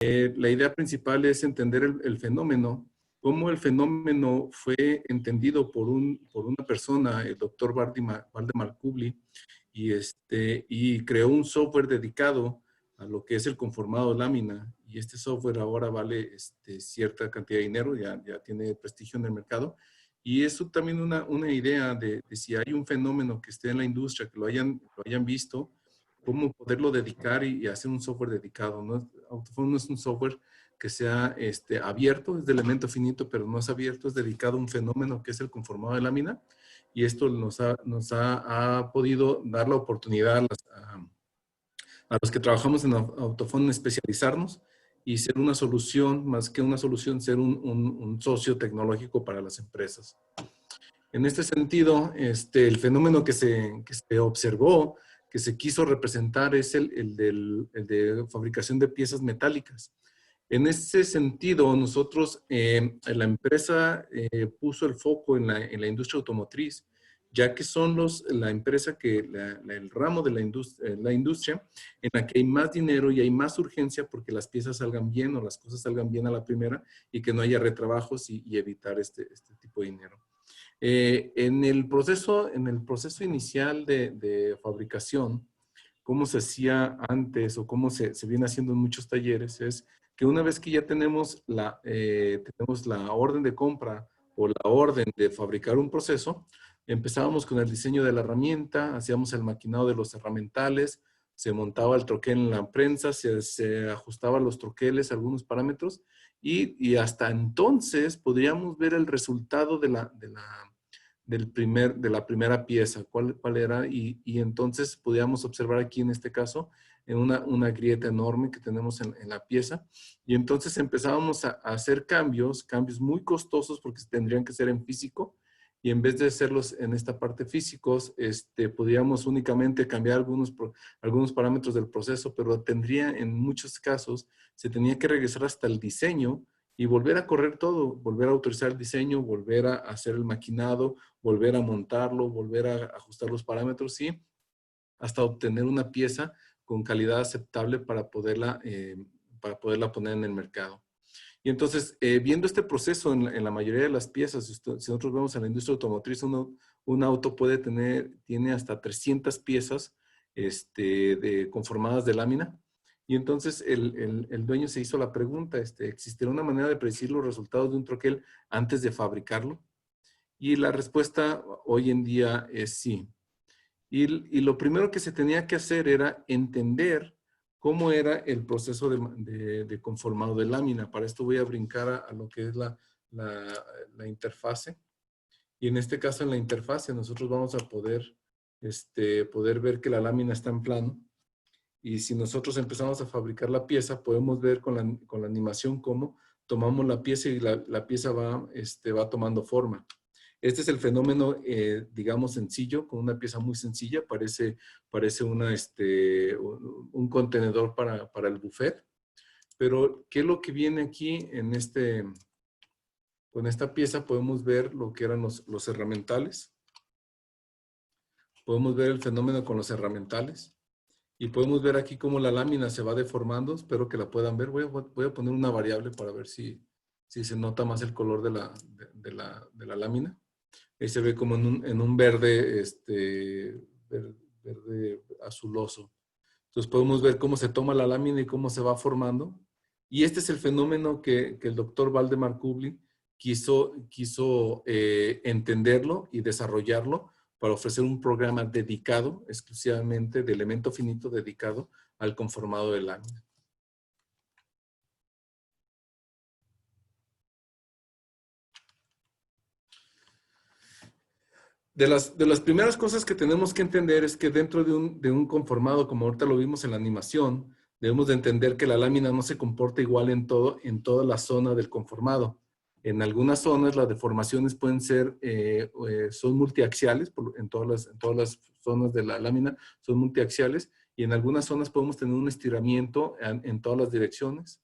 La idea principal es entender el fenómeno, cómo el fenómeno fue entendido por una persona, el doctor Valdemar Kubli, y creó un software dedicado a lo que es el conformado de lámina. Y este software ahora vale cierta cantidad de dinero, ya tiene prestigio en el mercado. Y eso también una idea de si hay un fenómeno que esté en la industria, que lo hayan visto, cómo poderlo dedicar y hacer un software dedicado, ¿no? AutoFone no es un software que sea abierto, es de elemento finito, pero no es abierto, es dedicado a un fenómeno que es el conformado de lámina, y esto ha podido dar la oportunidad a los que trabajamos en AutoFone especializarnos y ser una solución, más que una solución, ser un socio tecnológico para las empresas. En este sentido, el fenómeno que se observó, que se quiso representar, es el de fabricación de piezas metálicas. En ese sentido, nosotros, la empresa puso el foco en la industria automotriz, ya que son la empresa el ramo de la industria en la que hay más dinero y hay más urgencia porque las piezas salgan bien o las cosas salgan bien a la primera y que no haya retrabajos y evitar este tipo de dinero. En el proceso inicial de fabricación, cómo se hacía antes o cómo se viene haciendo en muchos talleres, es que una vez que ya tenemos la orden de compra o la orden de fabricar un proceso, empezábamos con el diseño de la herramienta, hacíamos el maquinado de los herramientales, se montaba el troquel en la prensa, se ajustaban los troqueles, algunos parámetros, y hasta entonces podríamos ver el resultado de la primera pieza, cuál era, y entonces podíamos observar aquí en este caso en una grieta enorme que tenemos en la pieza, y entonces empezábamos a hacer cambios muy costosos porque tendrían que ser en físico, y en vez de hacerlos en esta parte físicos, podíamos únicamente cambiar algunos parámetros del proceso, pero en muchos casos, se tenía que regresar hasta el diseño y volver a correr todo, volver a autorizar el diseño, volver a hacer el maquinado, volver a montarlo, volver a ajustar los parámetros y hasta obtener una pieza con calidad aceptable para poderla poner en el mercado. Y entonces, viendo este proceso en la mayoría de las piezas, si nosotros vemos en la industria automotriz, un auto tiene hasta 300 piezas conformadas de lámina. Y entonces el dueño se hizo la pregunta, ¿existirá una manera de predecir los resultados de un troquel antes de fabricarlo? Y la respuesta hoy en día es sí. Y lo primero que se tenía que hacer era entender cómo era el proceso de conformado de lámina. Para esto voy a brincar a lo que es la interfase. Y en este caso, en la interfase, nosotros vamos a poder ver que la lámina está en plano. Y si nosotros empezamos a fabricar la pieza, podemos ver con la animación cómo tomamos la pieza y la pieza va tomando forma. Este es el fenómeno, digamos, sencillo, con una pieza muy sencilla. Parece un contenedor para el buffet. Pero, ¿qué es lo que viene aquí con esta pieza? Podemos ver lo que eran los herramientales. Podemos ver el fenómeno con los herramientales. Y podemos ver aquí cómo la lámina se va deformando. Espero que la puedan ver. Voy a poner una variable para ver si se nota más el color de la lámina. Ahí se ve como en un verde, verde azuloso. Entonces podemos ver cómo se toma la lámina y cómo se va formando. Y este es el fenómeno que el doctor Valdemar Kubli quiso entenderlo y desarrollarlo para ofrecer un programa dedicado exclusivamente de elemento finito dedicado al conformado de lámina. De las primeras cosas que tenemos que entender es que dentro de un conformado, como ahorita lo vimos en la animación, debemos de entender que la lámina no se comporta igual en toda la zona del conformado. En algunas zonas las deformaciones pueden ser, son multiaxiales, en todas las zonas de la lámina son multiaxiales, y en algunas zonas podemos tener un estiramiento en todas las direcciones.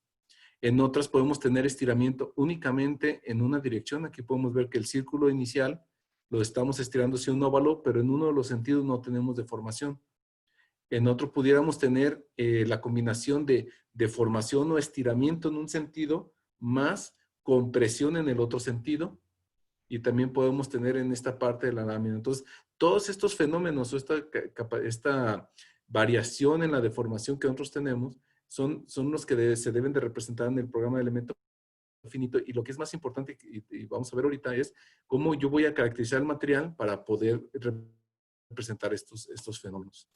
En otras podemos tener estiramiento únicamente en una dirección. Aquí podemos ver que el círculo inicial lo estamos estirando hacia un óvalo, pero en uno de los sentidos no tenemos deformación. en otro pudiéramos tener la combinación de deformación o estiramiento en un sentido más compresión en el otro sentido, y también podemos tener en esta parte de la lámina. Entonces, todos estos fenómenos o esta variación en la deformación que nosotros tenemos son los que se deben de representar en el programa de elemento finito, y lo que es más importante, y vamos a ver ahorita, es cómo yo voy a caracterizar el material para poder representar estos fenómenos.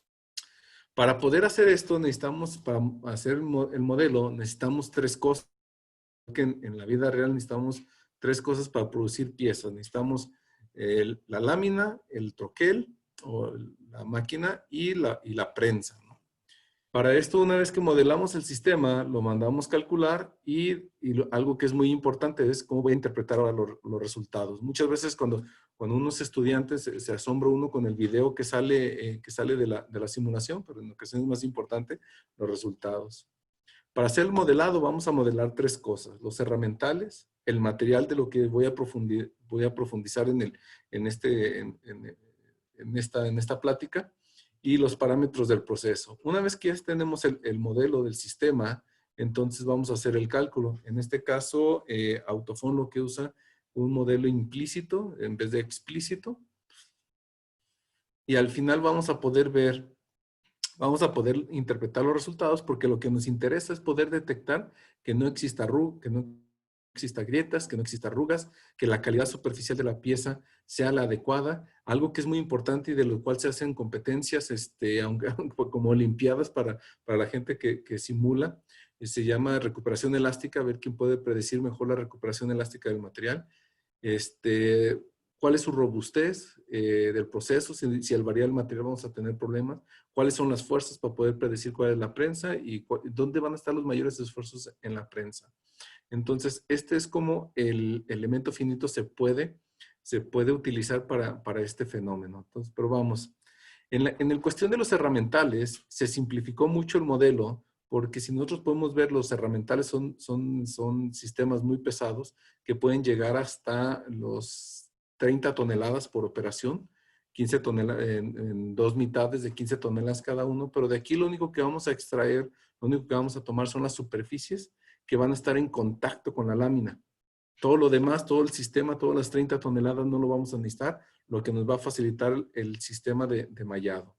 Para poder hacer esto, necesitamos, para hacer el modelo, necesitamos tres cosas. Que en la vida real necesitamos tres cosas para producir piezas. Necesitamos la lámina, el troquel, o la máquina, y la prensa, ¿no? Para esto, una vez que modelamos el sistema, lo mandamos calcular, y algo que es muy importante es cómo voy a interpretar ahora los resultados. Muchas veces cuando uno es estudiante se asombra uno con el video que sale de la simulación, pero en ocasiones es más importante los resultados. Para hacer el modelado vamos a modelar tres cosas: los herramientales, el material de lo que voy a profundizar en esta plática, y los parámetros del proceso. Una vez que ya tenemos el modelo del sistema, entonces vamos a hacer el cálculo. En este caso, Autofon lo que usa un modelo implícito en vez de explícito. Y al final vamos a poder interpretar los resultados, porque lo que nos interesa es poder detectar que no exista grietas, que no exista arrugas, que la calidad superficial de la pieza sea la adecuada. Algo que es muy importante y de lo cual se hacen competencias, como olimpiadas para la gente que simula, se llama recuperación elástica, a ver quién puede predecir mejor la recuperación elástica del material. ¿Cuál es su robustez del proceso? Si al variar el material vamos a tener problemas. ¿Cuáles son las fuerzas para poder predecir cuál es la prensa? Y dónde van a estar los mayores esfuerzos en la prensa. Entonces, este es como el elemento finito se puede utilizar para este fenómeno. Entonces, pero vamos. En el cuestión de los herramientales, se simplificó mucho el modelo, porque si nosotros podemos ver, los herramientales son sistemas muy pesados que pueden llegar hasta los 30 toneladas por operación, 15 toneladas en dos mitades de 15 toneladas cada uno, pero de aquí lo único que vamos a extraer, lo único que vamos a tomar son las superficies que van a estar en contacto con la lámina. Todo lo demás, todo el sistema, todas las 30 toneladas no lo vamos a necesitar, lo que nos va a facilitar el sistema de mallado.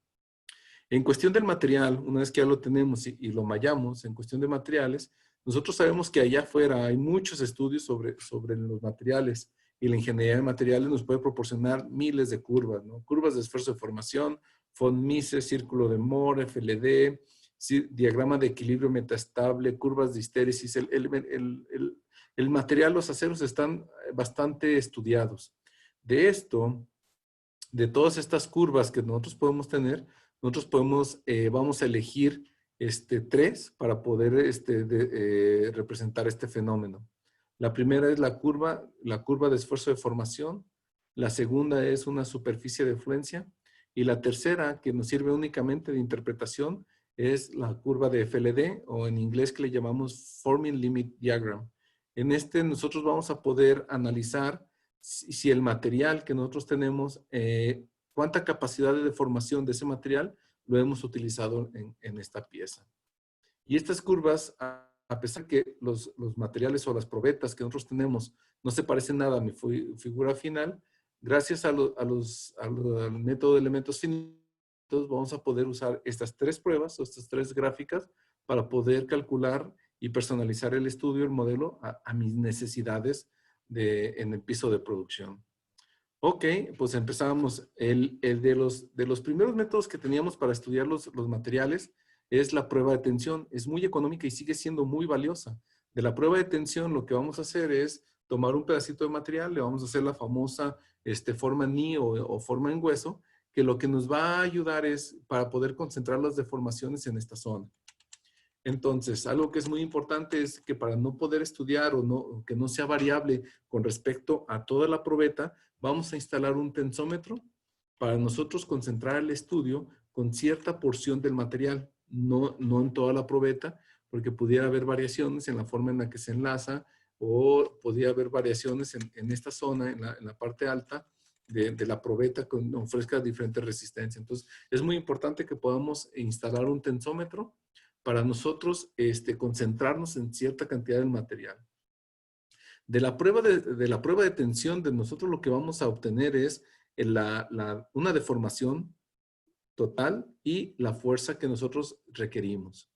En cuestión del material, una vez que ya lo tenemos y lo mallamos, en cuestión de materiales, nosotros sabemos que allá afuera hay muchos estudios sobre los materiales, y la ingeniería de materiales nos puede proporcionar miles de curvas, ¿no? Curvas de esfuerzo de formación, von Mises, círculo de Moore, FLD, diagrama de equilibrio metastable, curvas de histéresis. El material, los aceros están bastante estudiados. De todas estas curvas que nosotros podemos tener, nosotros vamos a elegir tres para poder representar este fenómeno. La primera es la curva de esfuerzo de formación. La segunda es una superficie de fluencia. Y la tercera, que nos sirve únicamente de interpretación, es la curva de FLD, o en inglés que le llamamos Forming Limit Diagram. En nosotros vamos a poder analizar si el material que nosotros tenemos, cuánta capacidad de deformación de ese material lo hemos utilizado en esta pieza. Y estas curvas, a pesar que los materiales o las probetas que nosotros tenemos no se parecen nada a mi figura final, gracias al método de elementos finitos vamos a poder usar estas tres pruebas o estas tres gráficas para poder calcular y personalizar el estudio, el modelo, a mis necesidades en el piso de producción. Ok, pues empezamos. De los primeros métodos que teníamos para estudiar los materiales es la prueba de tensión. Es muy económica y sigue siendo muy valiosa. De la prueba de tensión, lo que vamos a hacer es tomar un pedacito de material, le vamos a hacer la famosa forma ni o forma en hueso, que lo que nos va a ayudar es para poder concentrar las deformaciones en esta zona. Entonces, algo que es muy importante es que para no poder estudiar o que no sea variable con respecto a toda la probeta, vamos a instalar un tensómetro para nosotros concentrar el estudio con cierta porción del material, no en toda la probeta, porque pudiera haber variaciones en la forma en la que se enlaza, o podría haber variaciones en esta zona, en la parte alta, de la probeta que ofrezca diferentes resistencias. Entonces, es muy importante que podamos instalar un tensómetro para nosotros concentrarnos en cierta cantidad del material. De la prueba de tensión, de nosotros lo que vamos a obtener es una deformación total y la fuerza que nosotros requerimos.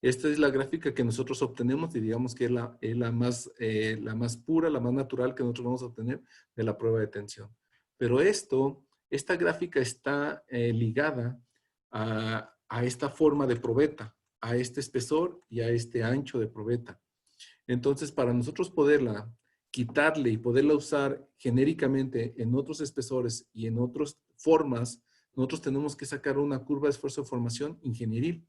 Esta es la gráfica que nosotros obtenemos y digamos que es la más pura, la más natural que nosotros vamos a obtener de la prueba de tensión. Pero esta gráfica está ligada a esta forma de probeta, a este espesor y a este ancho de probeta. Entonces, para nosotros poderla quitarle y poderla usar genéricamente en otros espesores y en otras formas, nosotros tenemos que sacar una curva de esfuerzo de formación ingenieril.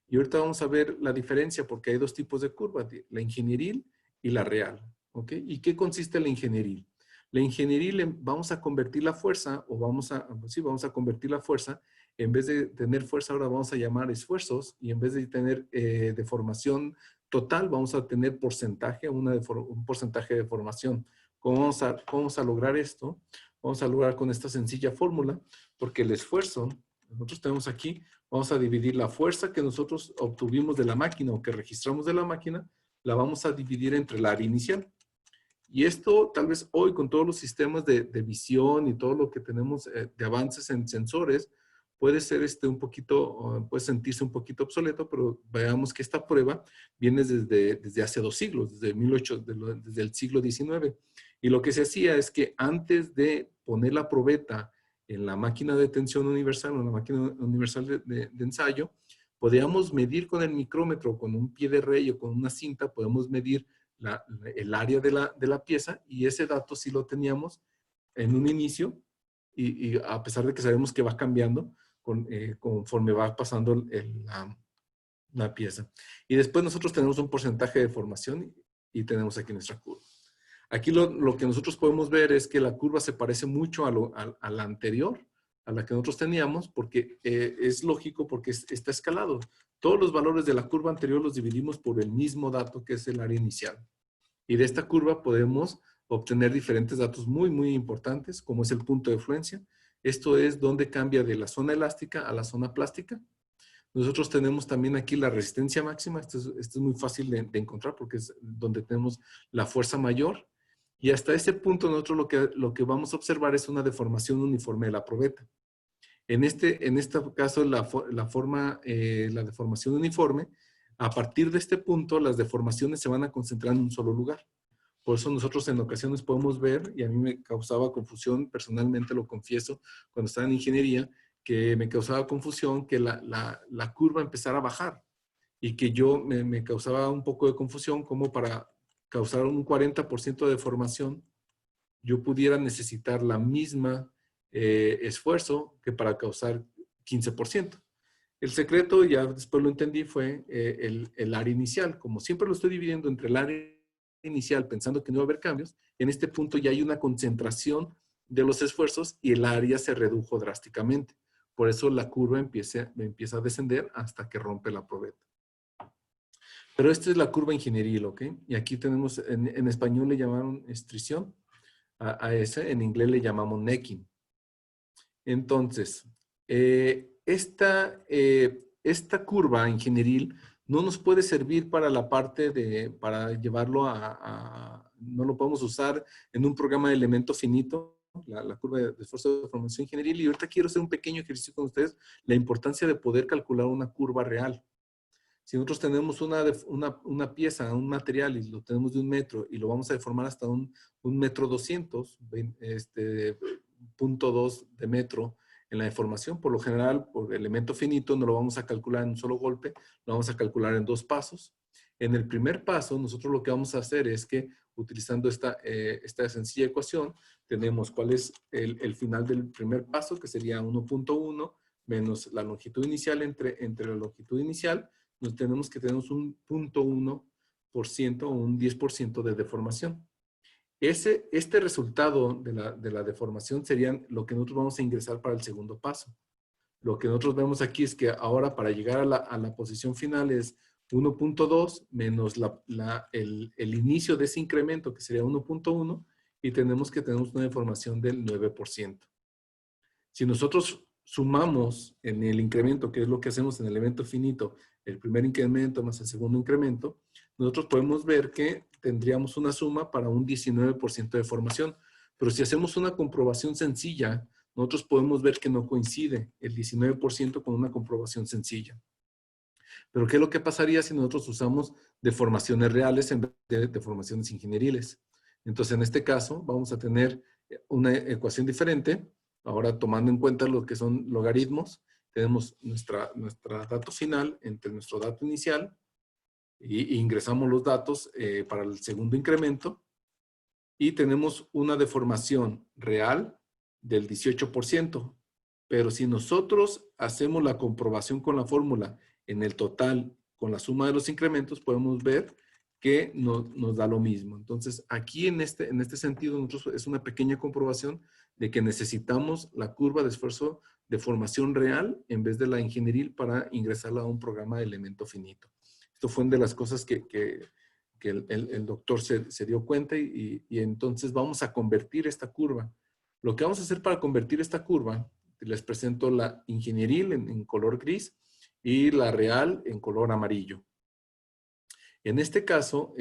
Y ahorita vamos a ver la diferencia porque hay dos tipos de curvas, la ingenieril y la real. ¿Ok? ¿Y qué consiste la ingenieril? La ingenieril vamos a convertir la fuerza, vamos a convertir la fuerza, en vez de tener fuerza ahora vamos a llamar esfuerzos y en vez de tener deformación total vamos a tener porcentaje, un porcentaje de deformación. ¿Cómo vamos a lograr esto? Vamos a lograr con esta sencilla fórmula, porque el esfuerzo, nosotros tenemos aquí, vamos a dividir la fuerza que nosotros obtuvimos de la máquina o que registramos de la máquina, la vamos a dividir entre el área inicial. Y esto tal vez hoy con todos los sistemas de visión y todo lo que tenemos de avances en sensores, puede ser puede sentirse un poquito obsoleto, pero veamos que esta prueba viene desde hace 2 siglos, desde el siglo XIX. Y lo que se hacía es que antes de poner la probeta en la máquina de tensión universal o en la máquina universal de ensayo, podíamos medir con el micrómetro, con un pie de rey o con una cinta, podemos medir el área de la pieza y ese dato sí lo teníamos en un inicio y a pesar de que sabemos que va cambiando conforme va pasando la pieza. Y después nosotros tenemos un porcentaje de deformación y tenemos aquí nuestra curva. Aquí lo que nosotros podemos ver es que la curva se parece mucho a la anterior, a la que nosotros teníamos, porque es lógico porque está escalado. Todos los valores de la curva anterior los dividimos por el mismo dato que es el área inicial. Y de esta curva podemos obtener diferentes datos muy, muy importantes, como es el punto de fluencia. Esto es donde cambia de la zona elástica a la zona plástica. Nosotros tenemos también aquí la resistencia máxima. Esto es muy fácil de encontrar porque es donde tenemos la fuerza mayor. Y hasta ese punto nosotros lo que vamos a observar es una deformación uniforme de la probeta. En este caso, la deformación uniforme, a partir de este punto, las deformaciones se van a concentrar en un solo lugar. Por eso nosotros en ocasiones podemos ver, y a mí me causaba confusión, personalmente lo confieso, cuando estaba en ingeniería, que me causaba confusión que la curva empezara a bajar y que me causaba un poco de confusión como para causar un 40% de deformación, yo pudiera necesitar la misma esfuerzo que para causar 15%. El secreto, ya después lo entendí, fue el área inicial. Como siempre lo estoy dividiendo entre el área inicial pensando que no va a haber cambios, en este punto ya hay una concentración de los esfuerzos y el área se redujo drásticamente. Por eso la curva empieza a descender hasta que rompe la probeta. Pero esta es la curva ingenieril, ¿ok? Y aquí tenemos, en español le llamaron estrición a ese, en inglés le llamamos necking. Entonces, esta curva ingenieril no nos puede servir para la parte para llevarlo no lo podemos usar en un programa de elemento finito, la curva de esfuerzo de formación ingenieril. Y ahorita quiero hacer un pequeño ejercicio con ustedes, la importancia de poder calcular una curva real. Si nosotros tenemos una pieza, un material y lo tenemos de 1 metro y lo vamos a deformar hasta un metro 200, 0.2 de metro en la deformación, por lo general, por elemento finito, no lo vamos a calcular en un solo golpe, lo vamos a calcular en 2 pasos. En el primer paso, nosotros lo que vamos a hacer es que, utilizando esta sencilla ecuación, tenemos cuál es el final del primer paso, que sería 1.1 menos la longitud inicial entre la longitud inicial, tenemos que tener un 0.1% o un 10% de deformación. Este resultado de la deformación serían lo que nosotros vamos a ingresar para el segundo paso. Lo que nosotros vemos aquí es que ahora para llegar a la posición final es 1.2 menos el inicio de ese incremento que sería 1.1 y tenemos que tener una deformación del 9%. Si nosotros sumamos en el incremento, que es lo que hacemos en el elemento finito, el primer incremento más el segundo incremento, nosotros podemos ver que tendríamos una suma para un 19% de deformación. Pero si hacemos una comprobación sencilla, nosotros podemos ver que no coincide el 19% con una comprobación sencilla. Pero ¿qué es lo que pasaría si nosotros usamos deformaciones reales en vez de deformaciones ingenieriles? Entonces, en este caso, vamos a tener una ecuación diferente. Ahora, tomando en cuenta lo que son logaritmos, tenemos nuestra dato final entre nuestro dato inicial y ingresamos los datos para el segundo incremento y tenemos una deformación real del 18%. Pero si nosotros hacemos la comprobación con la fórmula en el total, con la suma de los incrementos, podemos ver que nos da lo mismo. Entonces, aquí en este sentido, nosotros es una pequeña comprobación de que necesitamos la curva de esfuerzo de formación real en vez de la ingenieril para ingresarla a un programa de elemento finito. Esto fue una de las cosas que el doctor se dio cuenta y entonces vamos a convertir esta curva. Lo que vamos a hacer para convertir esta curva, les presento la ingenieril en color gris y la real en color amarillo. En este caso,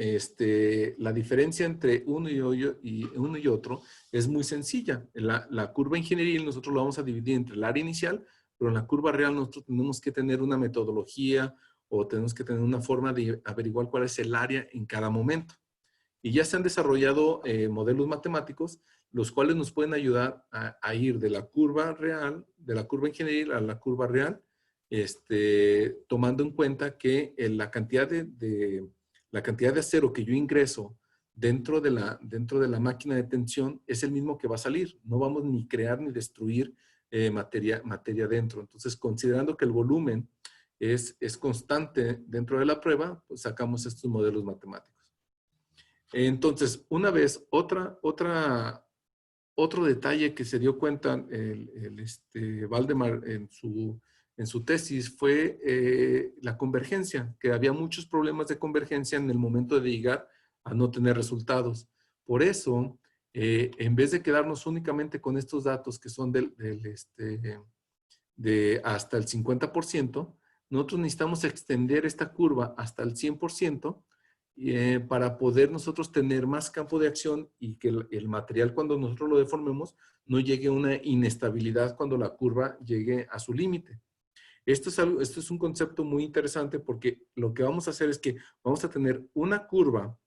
la diferencia entre uno y otro es muy sencilla. La curva ingenieril nosotros la vamos a dividir entre el área inicial, pero en la curva real nosotros tenemos que tener una metodología o tenemos que tener una forma de averiguar cuál es el área en cada momento. Y ya se han desarrollado modelos matemáticos, los cuales nos pueden ayudar a ir de la curva real, de la curva ingenieril a la curva real, tomando en cuenta que la cantidad de acero que yo ingreso dentro de la máquina de tensión es el mismo que va a salir. No vamos ni crear ni destruir materia dentro. Entonces, considerando que el volumen es constante dentro de la prueba, pues sacamos estos modelos matemáticos. Entonces, una vez, otro detalle que se dio cuenta Valdemar en su tesis fue la convergencia, que había muchos problemas de convergencia en el momento de llegar a no tener resultados. Por eso, en vez de quedarnos únicamente con estos datos que son de hasta el 50%, nosotros necesitamos extender esta curva hasta el 100%, para poder nosotros tener más campo de acción y que el material cuando nosotros lo deformemos no llegue a una inestabilidad cuando la curva llegue a su límite. Esto es un concepto muy interesante porque lo que vamos a hacer es que vamos a tener una curva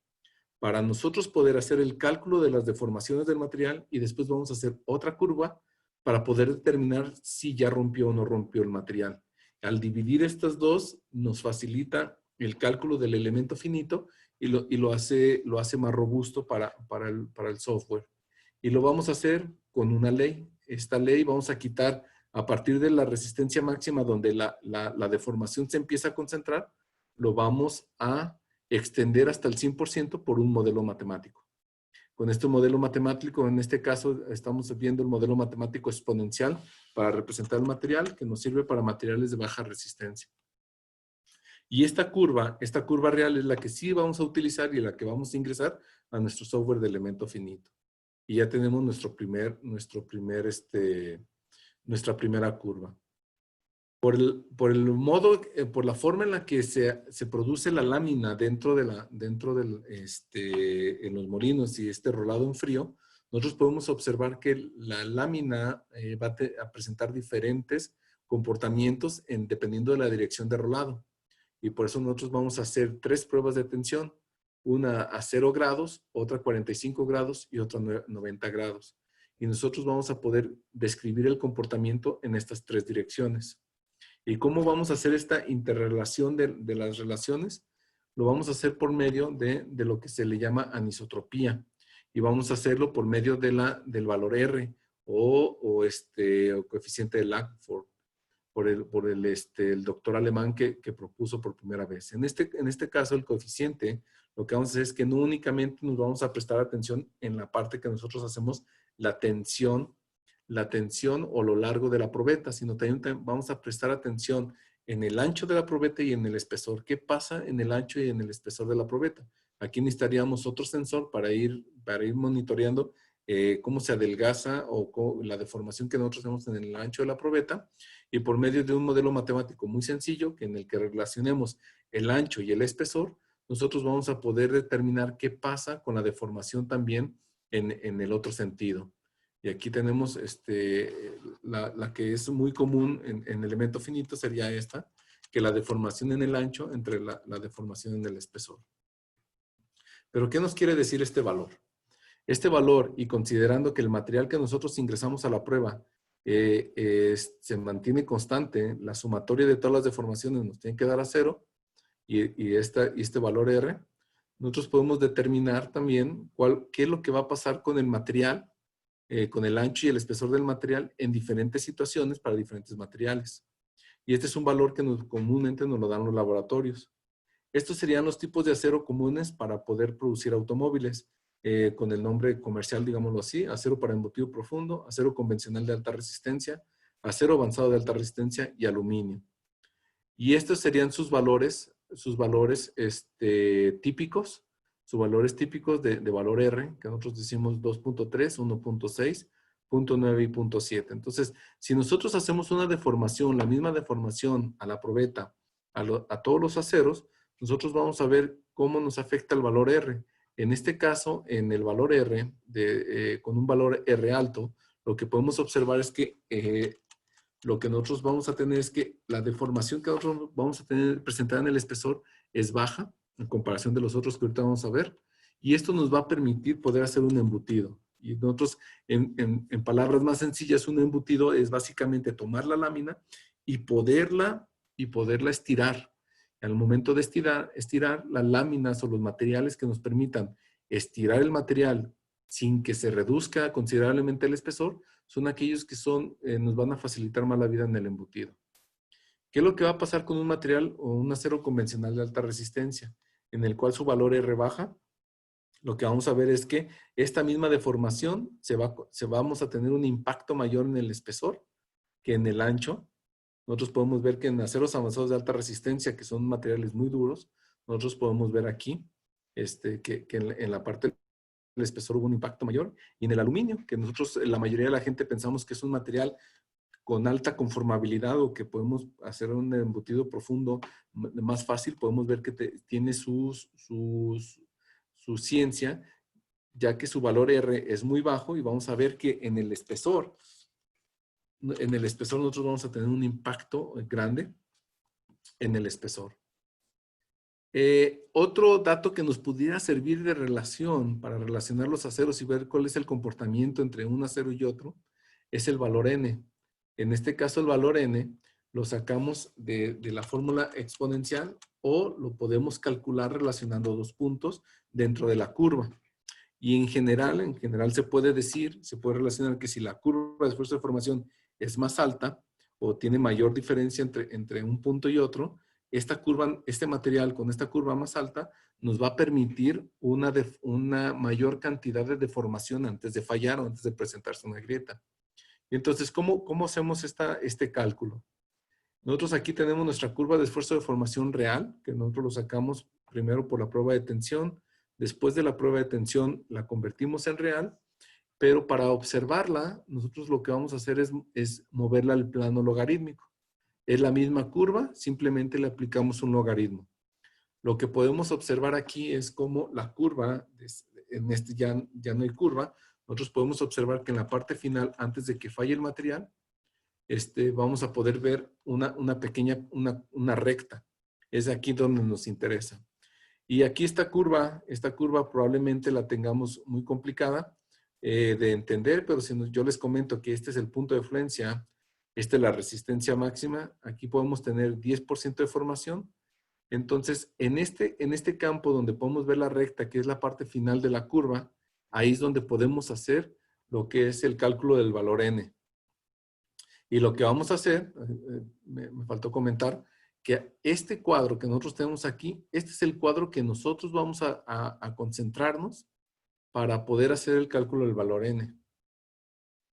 para nosotros poder hacer el cálculo de las deformaciones del material y después vamos a hacer otra curva para poder determinar si ya rompió o no rompió el material. Al dividir estas dos nos facilita el cálculo del elemento finito y lo hace más robusto para el software. Y lo vamos a hacer con una ley. Esta ley vamos a quitar a partir de la resistencia máxima donde la deformación se empieza a concentrar, lo vamos a extender hasta el 100% por un modelo matemático. Con este modelo matemático, en este caso, estamos viendo el modelo matemático exponencial para representar el material que nos sirve para materiales de baja resistencia. Y esta curva real es la que sí vamos a utilizar y la que vamos a ingresar a nuestro software de elemento finito. Y ya tenemos nuestra primera curva. Por la forma en la que se produce la lámina en los molinos y rolado en frío, nosotros podemos observar que la lámina va a presentar diferentes comportamientos dependiendo de la dirección de rolado. Y por eso nosotros vamos a hacer 3 pruebas de tensión. Una a 0 grados, otra a 45 grados y otra a 90 grados. Y nosotros vamos a poder describir el comportamiento en estas 3 direcciones. ¿Y cómo vamos a hacer esta interrelación de las relaciones? Lo vamos a hacer por medio de lo que se le llama anisotropía. Y vamos a hacerlo por medio del valor R o coeficiente de Langford por el doctor alemán que propuso por primera vez. En este caso, el coeficiente, lo que vamos a hacer es que no únicamente nos vamos a prestar atención en la parte que nosotros hacemos la tensión o lo largo de la probeta, sino también vamos a prestar atención en el ancho de la probeta y en el espesor. ¿Qué pasa en el ancho y en el espesor de la probeta? Aquí necesitaríamos otro sensor para ir monitoreando cómo se adelgaza o la deformación que nosotros tenemos en el ancho de la probeta, y por medio de un modelo matemático muy sencillo, en el que relacionemos el ancho y el espesor, nosotros vamos a poder determinar qué pasa con la deformación también en el otro sentido. Y aquí tenemos la que es muy común en elemento finito sería esta, que la deformación en el ancho entre la deformación en el espesor. Pero ¿qué nos quiere decir este valor? Este valor, y considerando que el material que nosotros ingresamos a la prueba se mantiene constante, la sumatoria de todas las deformaciones nos tiene que dar a 0, y este valor R, nosotros podemos determinar también qué es lo que va a pasar con el material, con el ancho y el espesor del material en diferentes situaciones para diferentes materiales. Y este es un valor que comúnmente nos lo dan los laboratorios. Estos serían los tipos de acero comunes para poder producir automóviles, con el nombre comercial, digámoslo así: acero para embutido profundo, acero convencional de alta resistencia, acero avanzado de alta resistencia y aluminio. Y estos serían sus valores típicos, sus valores típicos de valor R, que nosotros decimos 2.3, 1.6, 0.9 y 0.7. Entonces, si nosotros hacemos una deformación, la misma deformación a la probeta, a todos los aceros, nosotros vamos a ver cómo nos afecta el valor R. En este caso, en el valor R, con un valor R alto, lo que podemos observar es que lo que nosotros vamos a tener es que la deformación que nosotros vamos a tener presentada en el espesor es baja en comparación de los otros que ahorita vamos a ver, y esto nos va a permitir poder hacer un embutido. Y nosotros, en palabras más sencillas, un embutido es básicamente tomar la lámina y poderla estirar. Al momento de estirar las láminas o los materiales que nos permitan estirar el material sin que se reduzca considerablemente el espesor, son aquellos que nos van a facilitar más la vida en el embutido. ¿Qué es lo que va a pasar con un material o un acero convencional de alta resistencia, en el cual su valor R baja? Lo que vamos a ver es que esta misma deformación vamos a tener un impacto mayor en el espesor que en el ancho. Nosotros podemos ver que en aceros avanzados de alta resistencia, que son materiales muy duros, nosotros podemos ver aquí que en la parte del espesor hubo un impacto mayor. Y en el aluminio, que nosotros, la mayoría de la gente pensamos que es un material con alta conformabilidad o que podemos hacer un embutido profundo más fácil, podemos ver que tiene su ciencia, ya que su valor R es muy bajo, y vamos a ver que en el espesor nosotros vamos a tener un impacto grande en el espesor. Otro dato que nos pudiera servir de relación para relacionar los aceros y ver cuál es el comportamiento entre un acero y otro es el valor N. En este caso, el valor N lo sacamos de la fórmula exponencial, o lo podemos calcular relacionando dos puntos dentro de la curva. Y en general se puede relacionar que si la curva de esfuerzo de formación es más alta o tiene mayor diferencia entre un punto y otro, este material con esta curva más alta nos va a permitir una mayor cantidad de deformación antes de fallar o antes de presentarse una grieta. Y entonces, ¿cómo hacemos este cálculo? Nosotros aquí tenemos nuestra curva de esfuerzo de formación real, que nosotros lo sacamos primero por la prueba de tensión. Después de la prueba de tensión la convertimos en real, pero para observarla, nosotros lo que vamos a hacer es moverla al plano logarítmico. Es la misma curva, simplemente le aplicamos un logaritmo. Lo que podemos observar aquí es cómo la curva, en este ya no hay curva, nosotros podemos observar que en la parte final, antes de que falle el material, vamos a poder ver una pequeña recta. Es aquí donde nos interesa. Y aquí esta curva probablemente la tengamos muy complicada de entender, pero si yo les comento que este es el punto de fluencia, esta es la resistencia máxima, aquí podemos tener 10% de formación. Entonces, en este campo donde podemos ver la recta, que es la parte final de la curva, ahí es donde podemos hacer lo que es el cálculo del valor N. Y lo que vamos a hacer, me faltó comentar, que este cuadro que nosotros tenemos aquí, este es el cuadro que nosotros vamos a concentrarnos para poder hacer el cálculo del valor N.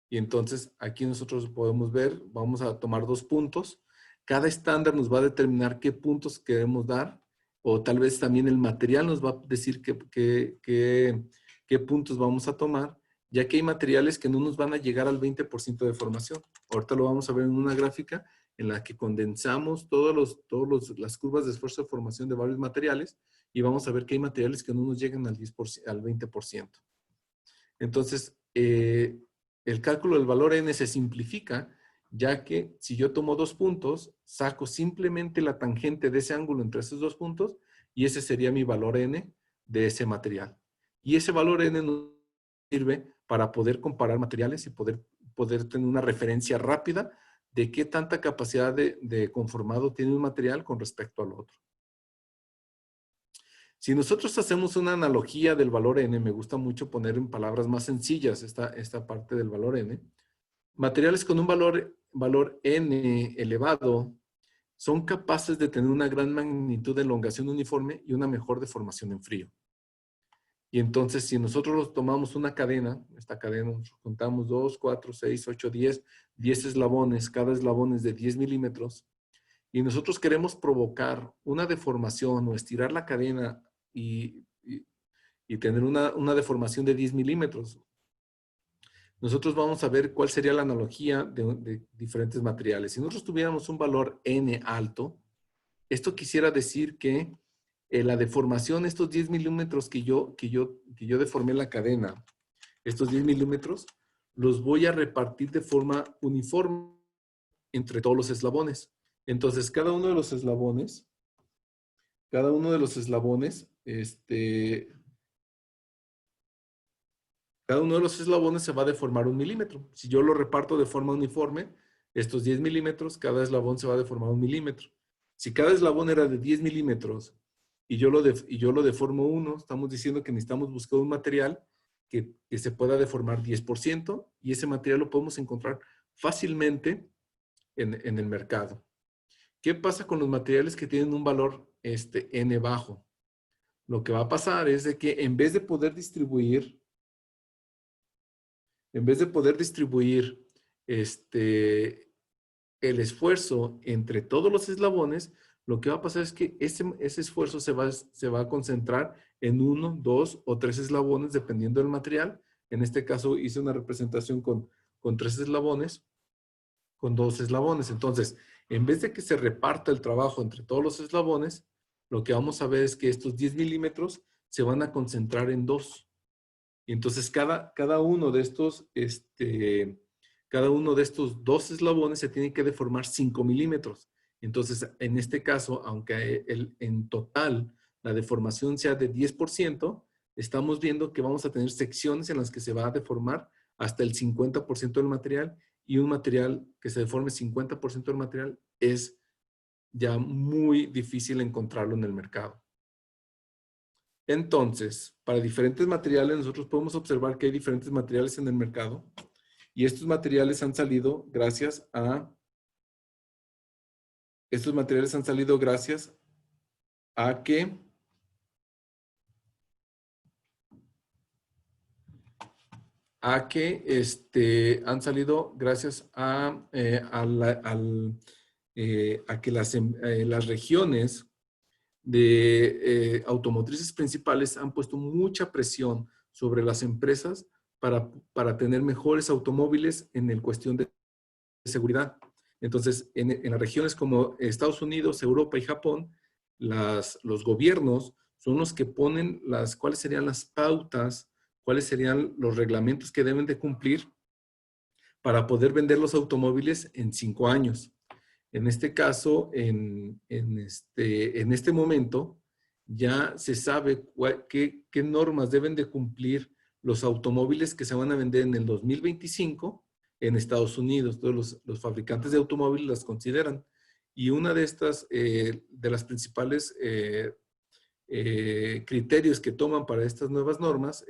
Y entonces aquí nosotros podemos ver, vamos a tomar dos puntos. Cada estándar nos va a determinar qué puntos queremos dar, o tal vez también el material nos va a decir qué puntos vamos a tomar. ya que hay materiales que no nos van a llegar al 20% de deformación. Ahorita lo vamos a ver en una gráfica en la que condensamos las curvas de esfuerzo de formación de varios materiales y vamos a ver que hay materiales que no nos llegan al 10%, al 20%. Entonces, el cálculo del valor N se simplifica, ya que si yo tomo 2 puntos, saco simplemente la tangente de ese ángulo entre esos 2 puntos y ese sería mi valor N de ese material. Y ese valor N nos sirve para poder comparar materiales y poder tener una referencia rápida de qué tanta capacidad de conformado tiene un material con respecto al otro. Si nosotros hacemos una analogía del valor N, me gusta mucho poner en palabras más sencillas esta parte del valor N. Materiales con un valor N elevado son capaces de tener una gran magnitud de elongación uniforme y una mejor deformación en frío. Y entonces, si nosotros tomamos una cadena, esta cadena, nos contamos 2, 4, 6, 8, 10 eslabones, cada eslabón es de 10 milímetros, y nosotros queremos provocar una deformación o estirar la cadena y tener una deformación de 10 milímetros. Nosotros vamos a ver cuál sería la analogía de diferentes materiales. Si nosotros tuviéramos un valor N alto, esto quisiera decir que la deformación, estos 10 milímetros que yo deformé la cadena, estos 10 milímetros, los voy a repartir de forma uniforme entre todos los eslabones. Entonces, cada uno de los eslabones, se va a deformar 1 milímetro. Si yo lo reparto de forma uniforme, estos 10 milímetros, cada eslabón se va a deformar 1 milímetro. Si cada eslabón era de 10 milímetros y yo lo deformo 1, estamos diciendo que necesitamos buscar un material que se pueda deformar 10% y ese material lo podemos encontrar fácilmente en el mercado. ¿Qué pasa con los materiales que tienen un valor N bajo? Lo que va a pasar es de que en vez de poder distribuir el esfuerzo entre todos los eslabones, lo que va a pasar es que ese esfuerzo se va a concentrar en 1, 2 o 3 eslabones, dependiendo del material. En este caso hice una representación con 3 eslabones, con 2 eslabones. Entonces, en vez de que se reparta el trabajo entre todos los eslabones, lo que vamos a ver es que estos 10 milímetros se van a concentrar en 2. Y entonces cada uno de estos 2 eslabones se tiene que deformar 5 milímetros. Entonces, en este caso, aunque en total la deformación sea de 10%, estamos viendo que vamos a tener secciones en las que se va a deformar hasta el 50% del material, y un material que se deforme 50% del material es ya muy difícil encontrarlo en el mercado. Entonces, para diferentes materiales, nosotros podemos observar que hay diferentes materiales en el mercado, y estos materiales han salido gracias a que han salido gracias a que las regiones de automotrices principales han puesto mucha presión sobre las empresas para tener mejores automóviles en el cuestión de seguridad. Entonces, en las regiones como Estados Unidos, Europa y Japón, los gobiernos son los que ponen cuáles serían las pautas, cuáles serían los reglamentos que deben de cumplir para poder vender los automóviles en 5 años. En este caso, en este momento, ya se sabe qué normas deben de cumplir los automóviles que se van a vender en el 2025 en Estados Unidos. Todos los fabricantes de automóviles las consideran. Y una de estas, de las principales criterios que toman para estas nuevas normas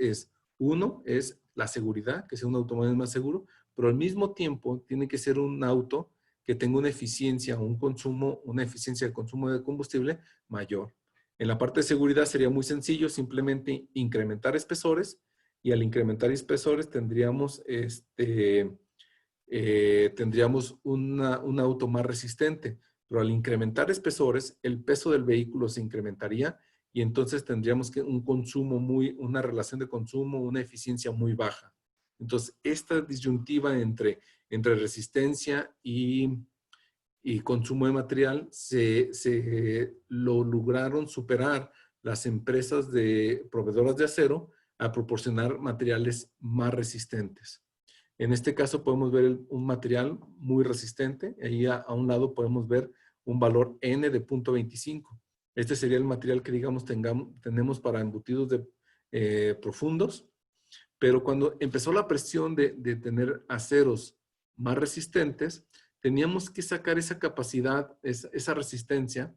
uno es la seguridad, que sea un automóvil más seguro, pero al mismo tiempo tiene que ser un auto que tenga una eficiencia de consumo de combustible mayor. En la parte de seguridad sería muy sencillo, simplemente incrementar espesores, y al incrementar espesores tendríamos un auto más resistente, pero al incrementar espesores, el peso del vehículo se incrementaría y entonces tendríamos una relación de consumo, una eficiencia muy baja. Entonces, esta disyuntiva entre resistencia y consumo de material se lo lograron superar las empresas de proveedoras de acero a proporcionar materiales más resistentes. En este caso podemos ver un material muy resistente. Ahí a un lado podemos ver un valor N de 0.25. Este sería el material que, digamos, tenemos para embutidos profundos. Pero cuando empezó la presión de tener aceros más resistentes, teníamos que sacar esa capacidad, esa resistencia.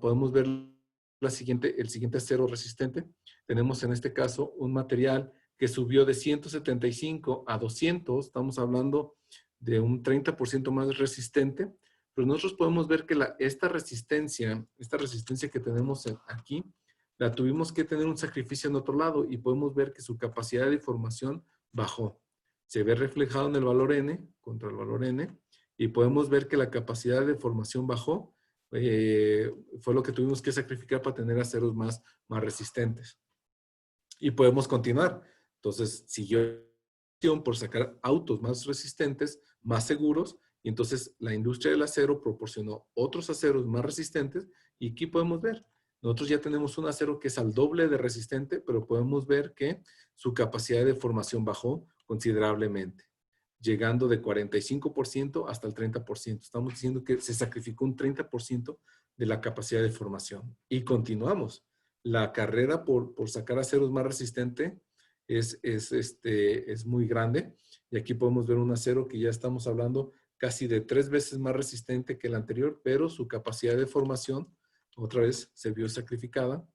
Podemos ver el siguiente acero resistente. Tenemos en este caso un material que subió de 175 a 200. Estamos hablando de un 30% más resistente. Pero nosotros podemos ver que esta resistencia que tenemos aquí, la tuvimos que tener un sacrificio en otro lado y podemos ver que su capacidad de deformación bajó. Se ve reflejado en el valor N contra el valor N y podemos ver que la capacidad de deformación bajó. Fue lo que tuvimos que sacrificar para tener aceros más resistentes. Y podemos continuar. Entonces, siguió por sacar autos más resistentes, más seguros, y entonces la industria del acero proporcionó otros aceros más resistentes y aquí podemos ver. Nosotros ya tenemos un acero que es al doble de resistente, pero podemos ver que su capacidad de formación bajó considerablemente, llegando de 45% hasta el 30%. Estamos diciendo que se sacrificó un 30% de la capacidad de formación. Y continuamos. La carrera por sacar aceros más resistentes es muy grande. Y aquí podemos ver un acero que ya estamos hablando casi de 3 veces más resistente que el anterior, pero su capacidad de formación otra vez se vio sacrificada.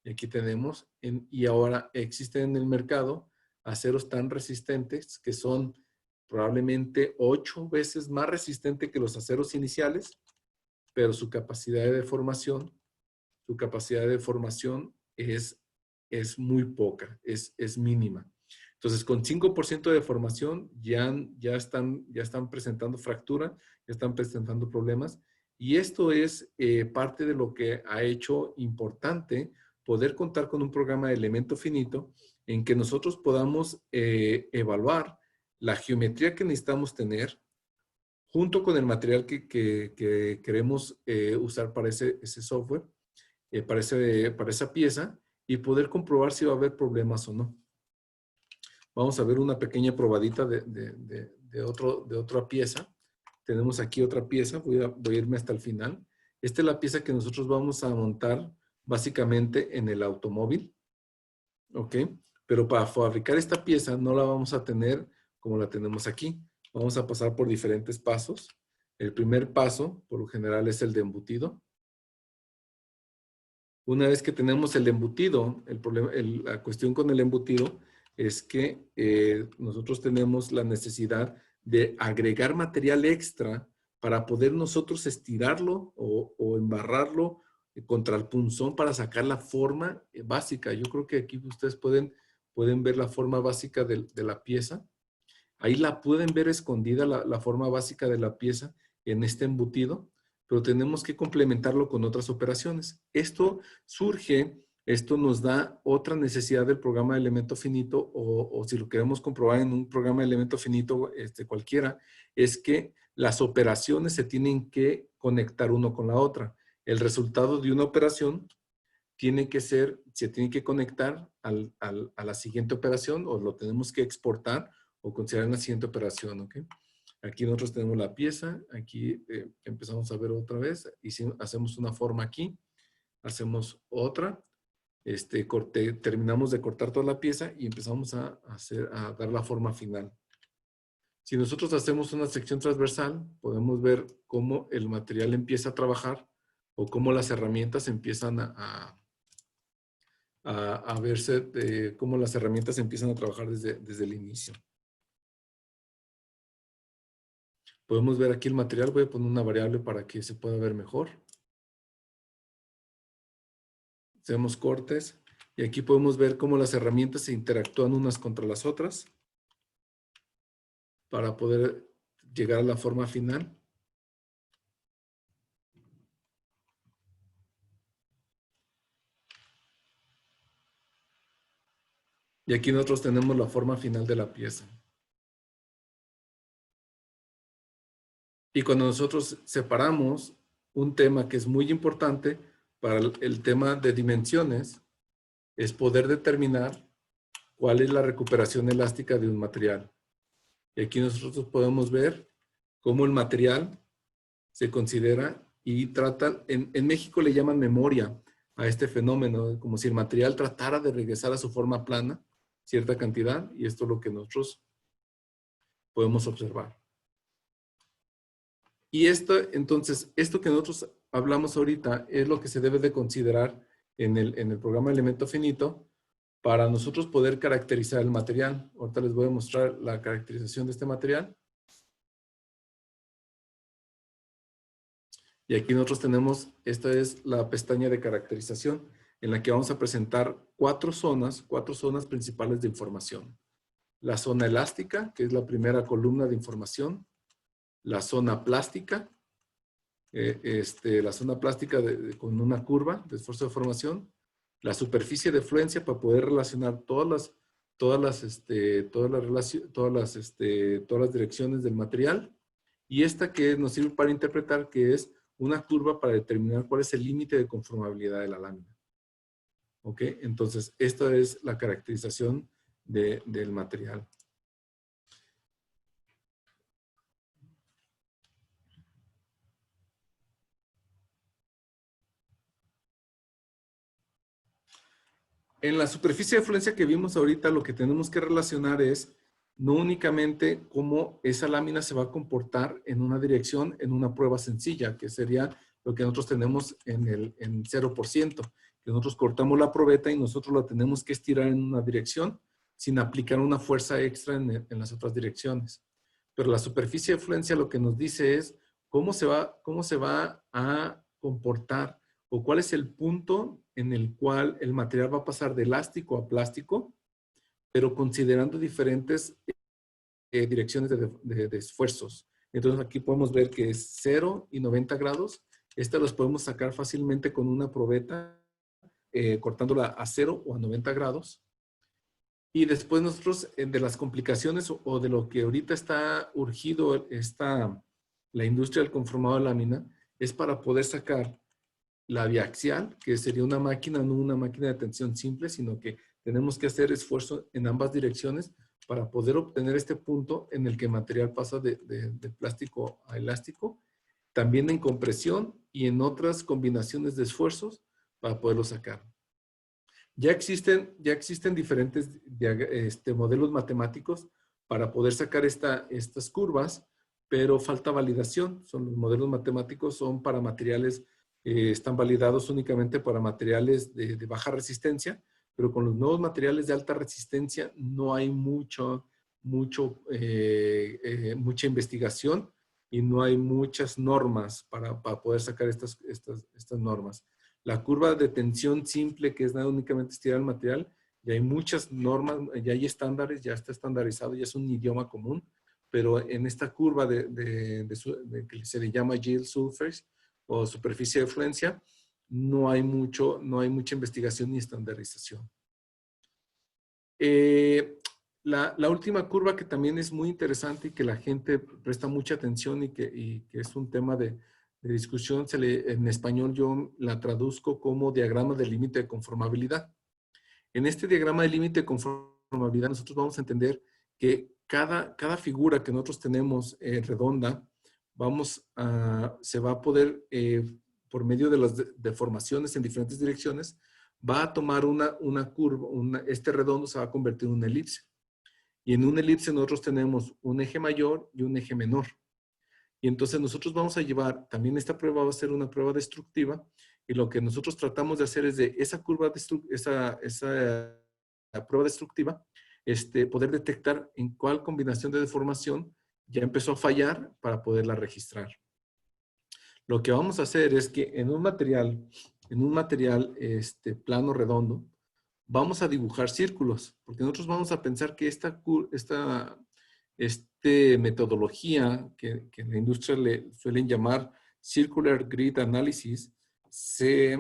Y aquí tenemos, y ahora existen en el mercado aceros tan resistentes que son probablemente 8 veces más resistentes que los aceros iniciales, pero su capacidad de deformación es muy poca, es mínima. Entonces, con 5% de deformación ya están presentando fractura, ya están presentando problemas. Y esto es parte de lo que ha hecho importante poder contar con un programa de elemento finito en que nosotros podamos evaluar la geometría que necesitamos tener junto con el material que queremos usar para ese software, para esa pieza, y poder comprobar si va a haber problemas o no. Vamos a ver una pequeña probadita de otra pieza. Tenemos aquí otra pieza, voy a irme hasta el final. Esta es la pieza que nosotros vamos a montar básicamente en el automóvil, ¿ok? Pero para fabricar esta pieza no la vamos a tener como la tenemos aquí. Vamos a pasar por diferentes pasos. El primer paso, por lo general, es el de embutido. Una vez que tenemos el embutido, la cuestión con el embutido es que nosotros tenemos la necesidad de agregar material extra para poder nosotros estirarlo o embarrarlo contra el punzón para sacar la forma básica. Yo creo que aquí ustedes pueden ver la forma básica de la pieza. Ahí la pueden ver escondida, la forma básica de la pieza en este embutido, pero tenemos que complementarlo con otras operaciones. Esto nos da otra necesidad del programa de elemento finito, o si lo queremos comprobar en un programa de elemento finito cualquiera, es que las operaciones se tienen que conectar uno con la otra. El resultado de una operación se tiene que conectar a la siguiente operación, o lo tenemos que exportar o considerar en la siguiente operación, ¿ok? Aquí nosotros tenemos la pieza, aquí empezamos a ver otra vez, y si hacemos una forma aquí, hacemos otra, terminamos de cortar toda la pieza y empezamos a dar la forma final. Si nosotros hacemos una sección transversal, podemos ver cómo el material empieza a trabajar o cómo las herramientas empiezan a verse, cómo las herramientas empiezan a trabajar desde el inicio. Podemos ver aquí el material. Voy a poner una variable para que se pueda ver mejor. Hacemos cortes y aquí podemos ver cómo las herramientas se interactúan unas contra las otras para poder llegar a la forma final. Y aquí nosotros tenemos la forma final de la pieza. Y cuando nosotros separamos un tema que es muy importante para el tema de dimensiones, es poder determinar cuál es la recuperación elástica de un material. Y aquí nosotros podemos ver cómo el material se considera y trata, en México le llaman memoria a este fenómeno, como si el material tratara de regresar a su forma plana, cierta cantidad, y esto es lo que nosotros podemos observar. Y esto, entonces, esto que nosotros hablamos ahorita es lo que se debe de considerar en el programa Elemento Finito para nosotros poder caracterizar el material. Ahorita les voy a mostrar la caracterización de este material. Y aquí nosotros tenemos, esta es la pestaña de caracterización en la que vamos a presentar cuatro zonas principales de información. La zona elástica, que es la primera columna de información. La zona plástica, la zona plástica con una curva de esfuerzo de formación. La superficie de fluencia para poder relacionar todas las direcciones del material. Y esta que nos sirve para interpretar, que es una curva para determinar cuál es el límite de conformabilidad de la lámina. ¿Ok? Entonces, esta es la caracterización del material. En la superficie de fluencia que vimos ahorita, lo que tenemos que relacionar es no únicamente cómo esa lámina se va a comportar en una dirección en una prueba sencilla, que sería lo que nosotros tenemos en 0%, que nosotros cortamos la probeta y nosotros la tenemos que estirar en una dirección sin aplicar una fuerza extra en las otras direcciones. Pero la superficie de fluencia lo que nos dice es cómo se va a comportar o cuál es el punto en el cual el material va a pasar de elástico a plástico, pero considerando diferentes direcciones de esfuerzos. Entonces aquí podemos ver que es 0 y 90 grados. Estas los podemos sacar fácilmente con una probeta, cortándola a 0 o a 90 grados. Y después nosotros, de las complicaciones o de lo que ahorita está urgido la industria del conformado de lámina, es para poder sacar la biaxial, que sería una máquina, no una máquina de tensión simple, sino que tenemos que hacer esfuerzo en ambas direcciones para poder obtener este punto en el que el material pasa de plástico a elástico, también en compresión y en otras combinaciones de esfuerzos para poderlo sacar. Ya existen diferentes modelos matemáticos para poder sacar estas curvas, pero falta validación. Los modelos matemáticos son para materiales, están validados únicamente para materiales de baja resistencia, pero con los nuevos materiales de alta resistencia no hay mucha investigación y no hay muchas normas para poder sacar estas normas. La curva de tensión simple, que es nada únicamente estirar el material, ya hay muchas normas, ya hay estándares, ya está estandarizado, ya es un idioma común, pero en esta curva que se le llama yield surface o superficie de fluencia, no hay mucha investigación ni estandarización. La última curva que también es muy interesante y que la gente presta mucha atención y que es un tema de discusión, en español yo la traduzco como diagrama de límite de conformabilidad. En este diagrama de límite de conformabilidad nosotros vamos a entender que cada figura que nosotros tenemos redonda, se va a poder, por medio de las deformaciones en diferentes direcciones, va a tomar una curva, este redondo se va a convertir en una elipse. Y en una elipse nosotros tenemos un eje mayor y un eje menor. Y entonces nosotros vamos a llevar, también esta prueba va a ser una prueba destructiva, y lo que nosotros tratamos de hacer es de esa curva, la prueba destructiva, poder detectar en cuál combinación de deformación ya empezó a fallar para poderla registrar. Lo que vamos a hacer es que en un material plano redondo, vamos a dibujar círculos, porque nosotros vamos a pensar que esta metodología que en la industria le suelen llamar Circular Grid Analysis se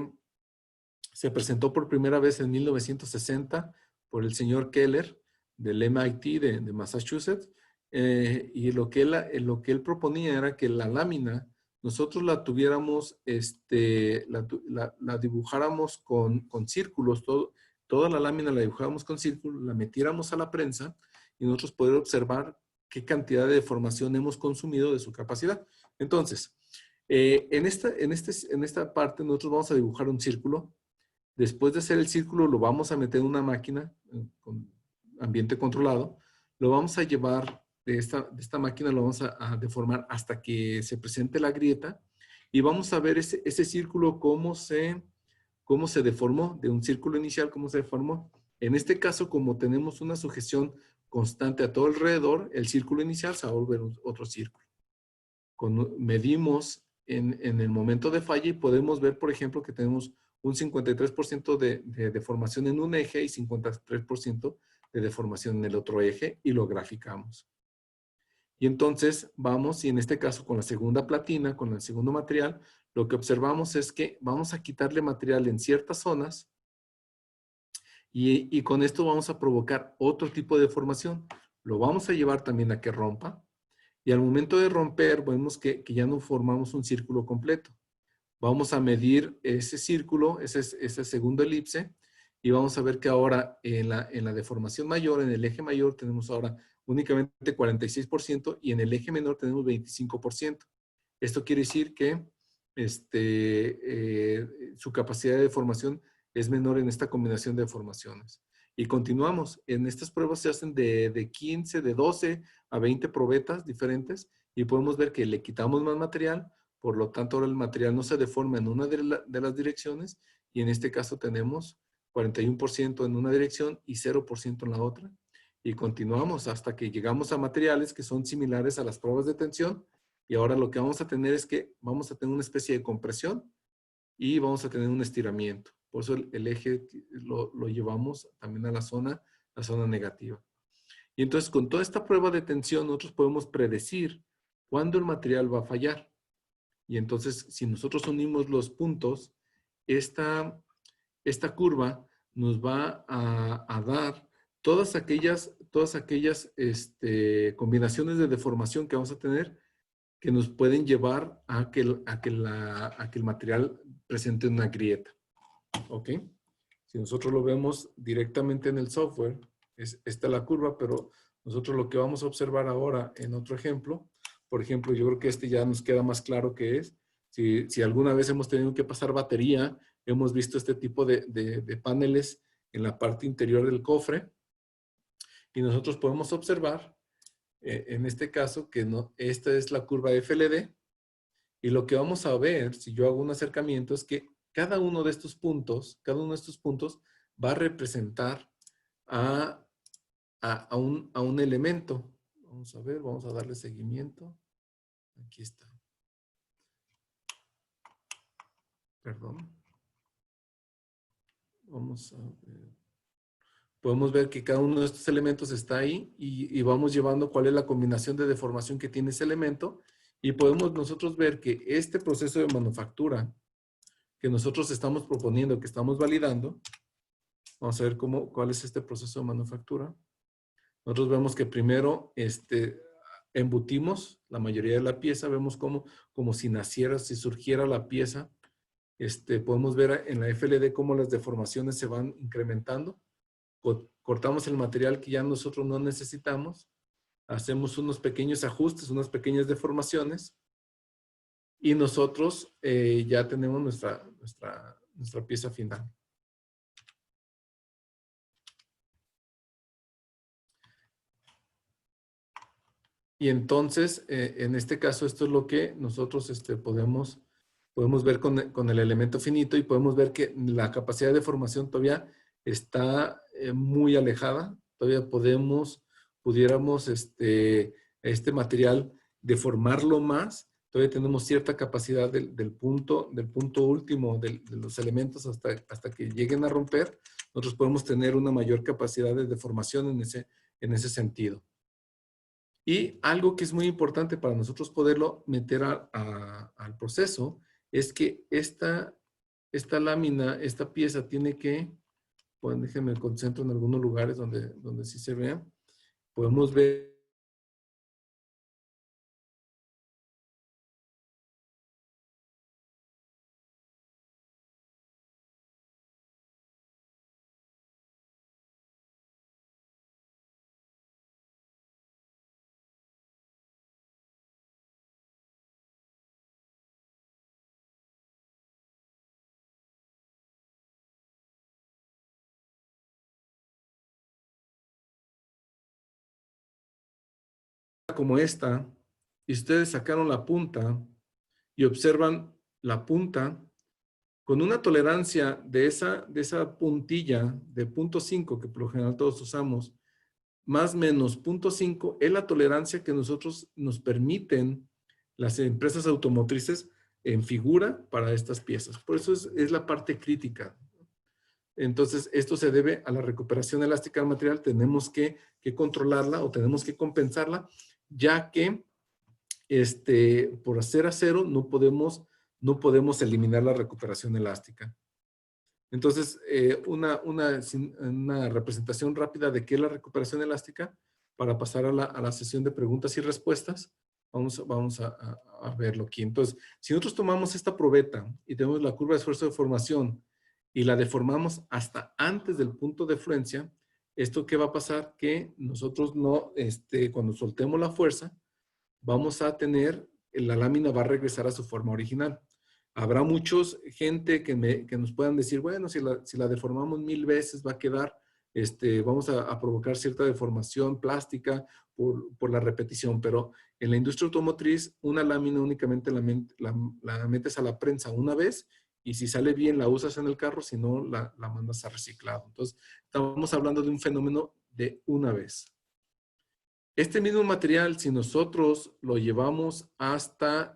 presentó por primera vez en 1960 por el señor Keller del MIT de Massachusetts, y lo que él proponía era que la lámina nosotros la tuviéramos, la dibujáramos con círculos, toda la lámina la dibujáramos con círculos, la metiéramos a la prensa y nosotros poder observar qué cantidad de deformación hemos consumido de su capacidad. Entonces, en esta parte nosotros vamos a dibujar un círculo. Después de hacer el círculo lo vamos a meter en una máquina con ambiente controlado. Lo vamos a llevar de esta máquina, lo vamos a deformar hasta que se presente la grieta y vamos a ver ese círculo cómo se deformó, de un círculo inicial, cómo se deformó. En este caso, como tenemos una sujeción constante a todo alrededor, el círculo inicial se va a volver otro círculo. Medimos en el momento de falla y podemos ver, por ejemplo, que tenemos un 53% de deformación en un eje y 53% de deformación en el otro eje y lo graficamos. Y entonces vamos, y en este caso con la segunda platina, con el segundo material, lo que observamos es que vamos a quitarle material en ciertas zonas y con esto vamos a provocar otro tipo de deformación. Lo vamos a llevar también a que rompa y al momento de romper vemos que ya no formamos un círculo completo. Vamos a medir ese círculo, ese segundo elipse, y vamos a ver que ahora en la deformación mayor, en el eje mayor, tenemos ahora únicamente 46% y en el eje menor tenemos 25%. Esto quiere decir que su capacidad de deformación es menor en esta combinación de deformaciones. Y continuamos. En estas pruebas se hacen de 15, de 12 a 20 probetas diferentes y podemos ver que le quitamos más material. Por lo tanto, ahora el material no se deforma en una de las direcciones y en este caso tenemos 41% en una dirección y 0% en la otra. Y continuamos hasta que llegamos a materiales que son similares a las pruebas de tensión y ahora lo que vamos a tener es que vamos a tener una especie de compresión y vamos a tener un estiramiento. Por eso el eje lo llevamos también a la zona negativa. Y entonces con toda esta prueba de tensión nosotros podemos predecir cuándo el material va a fallar. Y entonces, si nosotros unimos los puntos, esta curva nos va a dar todas aquellas combinaciones de deformación que vamos a tener que nos pueden llevar a que el material presente una grieta. ¿Ok? Si nosotros lo vemos directamente en el software, esta es la curva, pero nosotros lo que vamos a observar ahora en otro ejemplo, por ejemplo, yo creo que ya nos queda más claro que es, si alguna vez hemos tenido que pasar batería, hemos visto este tipo de paneles en la parte interior del cofre y nosotros podemos observar, en este caso, que esta es la curva FLD y lo que vamos a ver, si yo hago un acercamiento, es que cada uno de estos puntos va a representar a un elemento. Vamos a ver, vamos a darle seguimiento. Aquí está. Perdón. Vamos a ver. Podemos ver que cada uno de estos elementos está ahí y vamos llevando cuál es la combinación de deformación que tiene ese elemento y podemos nosotros ver que este proceso de manufactura que nosotros estamos proponiendo, que estamos validando, vamos a ver cuál es este proceso de manufactura. Nosotros vemos que primero embutimos la mayoría de la pieza, vemos como si naciera, si surgiera la pieza. Podemos ver en la FLD cómo las deformaciones se van incrementando. Cortamos el material que ya nosotros no necesitamos, hacemos unos pequeños ajustes, unas pequeñas deformaciones y nosotros ya tenemos nuestra pieza final. Y entonces, en este caso, esto es lo que nosotros podemos ver con el elemento finito y podemos ver que la capacidad de deformación todavía está muy alejada. Todavía pudiéramos este material deformarlo más. Todavía tenemos cierta capacidad del punto último de los elementos hasta que lleguen a romper. Nosotros podemos tener una mayor capacidad de deformación en ese sentido. Y algo que es muy importante para nosotros poderlo meter al proceso es que esta lámina, esta pieza tiene que Bueno, déjenme concentro en algunos lugares donde sí se vea. Podemos ver como esta, y ustedes sacaron la punta y observan la punta con una tolerancia de esa puntilla de 0.5, que por lo general todos usamos, más menos 0.5, es la tolerancia que nosotros nos permiten las empresas automotrices en figura para estas piezas. Por eso es la parte crítica. Entonces, esto se debe a la recuperación elástica del material. Tenemos que controlarla o tenemos que compensarla, ya que por hacer acero no podemos eliminar la recuperación elástica. Entonces, una representación rápida de qué es la recuperación elástica para pasar a la sesión de preguntas y respuestas. Vamos a verlo aquí. Entonces, si nosotros tomamos esta probeta y tenemos la curva de esfuerzo de formación y la deformamos hasta antes del punto de fluencia, ¿esto qué va a pasar? Que nosotros cuando soltemos la fuerza, vamos a tener, la lámina va a regresar a su forma original. Habrá muchos gente que nos puedan decir, bueno, si la deformamos 1000 veces va a quedar, vamos a provocar cierta deformación plástica por la repetición, pero en la industria automotriz una lámina únicamente la metes a la prensa una vez y si sale bien la usas en el carro, si no la mandas a reciclado. Entonces, estamos hablando de un fenómeno de una vez. Este mismo material, si nosotros lo llevamos hasta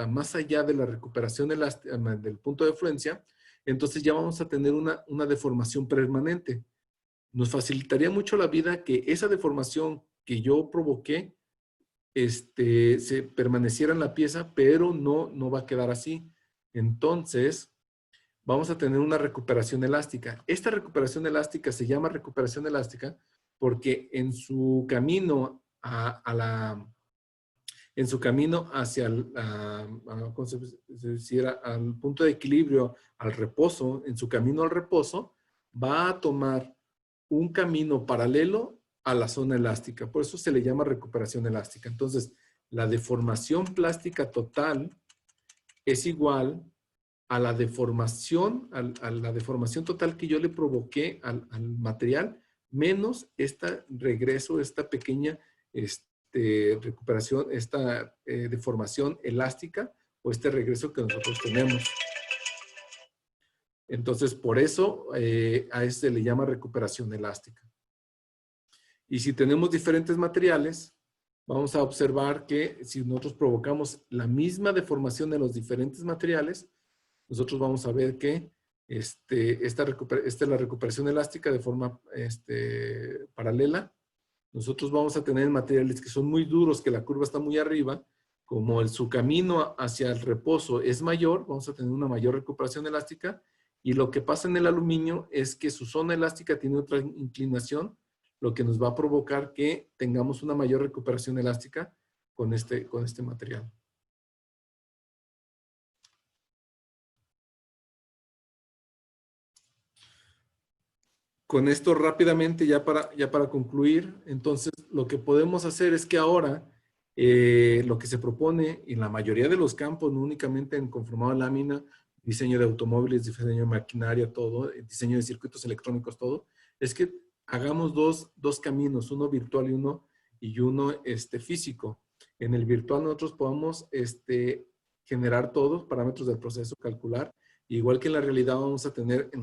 más allá de la recuperación del punto de fluencia, entonces ya vamos a tener una deformación permanente. Nos facilitaría mucho la vida que esa deformación que yo provoqué se permaneciera en la pieza, pero no va a quedar así. Entonces, vamos a tener una recuperación elástica. Esta recuperación elástica se llama recuperación elástica porque en su camino en su camino hacia ¿cómo se decía? Al punto de equilibrio, al reposo, en su camino al reposo, va a tomar un camino paralelo a la zona elástica. Por eso se le llama recuperación elástica. Entonces, la deformación plástica total es igual a la deformación, a la deformación total que yo le provoqué al material, menos este regreso, esta pequeña recuperación, esta deformación elástica o este regreso que nosotros tenemos. Entonces, por eso a eso se le llama recuperación elástica. Y si tenemos diferentes materiales, vamos a observar que si nosotros provocamos la misma deformación de los diferentes materiales, nosotros vamos a ver que esta es la recuperación elástica de forma paralela. Nosotros vamos a tener materiales que son muy duros, que la curva está muy arriba, como su camino hacia el reposo es mayor, vamos a tener una mayor recuperación elástica, y lo que pasa en el aluminio es que su zona elástica tiene otra inclinación, lo que nos va a provocar que tengamos una mayor recuperación elástica con este material. Con esto rápidamente, ya para concluir, entonces lo que podemos hacer es que ahora lo que se propone en la mayoría de los campos, no únicamente en conformado de lámina, diseño de automóviles, diseño de maquinaria, todo, diseño de circuitos electrónicos, todo, es que hagamos dos caminos, uno virtual y uno físico. En el virtual nosotros podamos generar todos parámetros del proceso, calcular, igual que en la realidad vamos a tener en